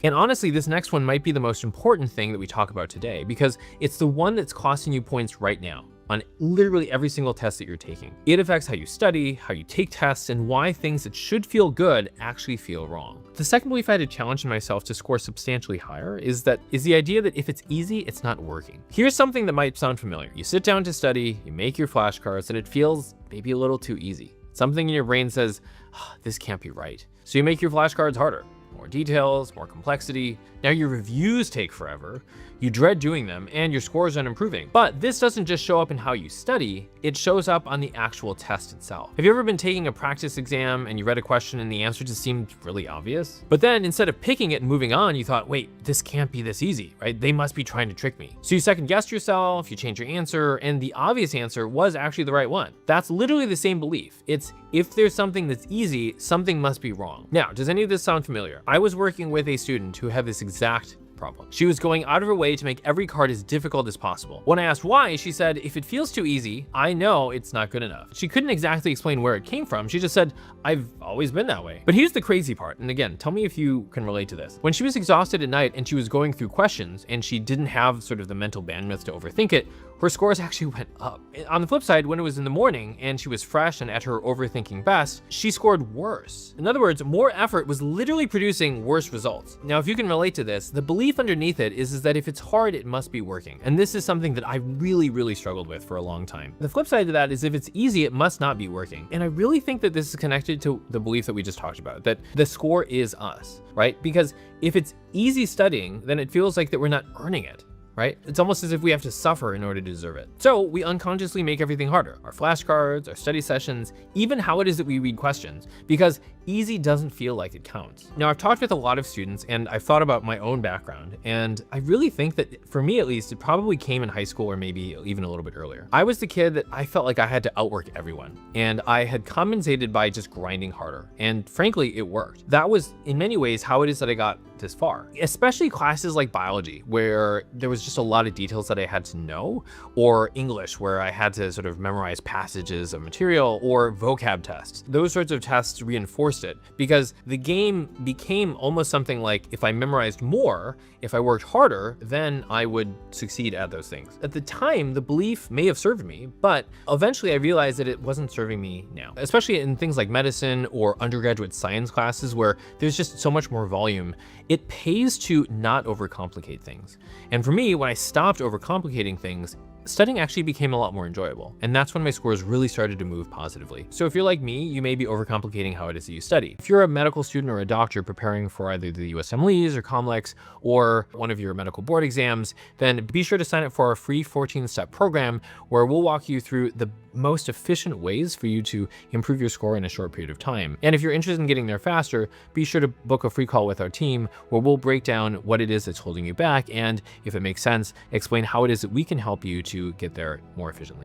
And honestly, this next one might be the most important thing that we talk about today, because it's the one that's costing you points right now on literally every single test that you're taking. It affects how you study, how you take tests, and why things that should feel good actually feel wrong. The second belief I had to challenge myself to score substantially higher is the idea that if it's easy, it's not working. Here's something that might sound familiar. You sit down to study, you make your flashcards, and it feels maybe a little too easy. Something in your brain says, oh, this can't be right. So you make your flashcards harder. More details, more complexity. Now your reviews take forever. You dread doing them and your scores aren't improving. But this doesn't just show up in how you study, it shows up on the actual test itself. Have you ever been taking a practice exam and you read a question and the answer just seemed really obvious? But then instead of picking it and moving on, you thought, wait, this can't be this easy, right? They must be trying to trick me. So you second guessed yourself, you changed your answer, and the obvious answer was actually the right one. That's literally the same belief. It's if there's something that's easy, something must be wrong. Now, does any of this sound familiar? I was working with a student who had this exact problem. She was going out of her way to make every card as difficult as possible. When I asked why, she said, if it feels too easy, I know it's not good enough. She couldn't exactly explain where it came from. She just said, I've always been that way. But here's the crazy part. And again, tell me if you can relate to this. When she was exhausted at night and she was going through questions and she didn't have sort of the mental bandwidth to overthink it, her scores actually went up. On the flip side, when it was in the morning and she was fresh and at her overthinking best, she scored worse. In other words, more effort was literally producing worse results. Now, if you can relate to this, the belief underneath it is that if it's hard, it must be working. And this is something that I really struggled with for a long time. The flip side to that is if it's easy, it must not be working. And I really think that this is connected to the belief that we just talked about, that the score is us, right? Because if it's easy studying, then it feels like that we're not earning it. Right? It's almost as if we have to suffer in order to deserve it. So we unconsciously make everything harder. Our flashcards, our study sessions, even how it is that we read questions, because easy doesn't feel like it counts. Now, I've talked with a lot of students and I've thought about my own background, and I really think that for me at least, it probably came in high school or maybe even a little bit earlier. I was the kid that I felt like I had to outwork everyone, and I had compensated by just grinding harder. And frankly, it worked. That was in many ways how it is that I got this far, especially classes like biology, where there was just a lot of details that I had to know, or English, where I had to sort of memorize passages of material, or vocab tests. Those sorts of tests reinforced it because the game became almost something like if I memorized more, if I worked harder, then I would succeed at those things. At the time, the belief may have served me, but eventually I realized that it wasn't serving me now, especially in things like medicine or undergraduate science classes where there's just so much more volume. It pays to not overcomplicate things. And for me, when I stopped overcomplicating things, studying actually became a lot more enjoyable. And that's when my scores really started to move positively. So if you're like me, you may be overcomplicating how it is that you study. If you're a medical student or a doctor preparing for either the USMLEs or COMLEX or one of your medical board exams, then be sure to sign up for our free 14-step program where we'll walk you through the most efficient ways for you to improve your score in a short period of time. And if you're interested in getting there faster, be sure to book a free call with our team where we'll break down what it is that's holding you back and, if it makes sense, explain how it is that we can help you to get there more efficiently.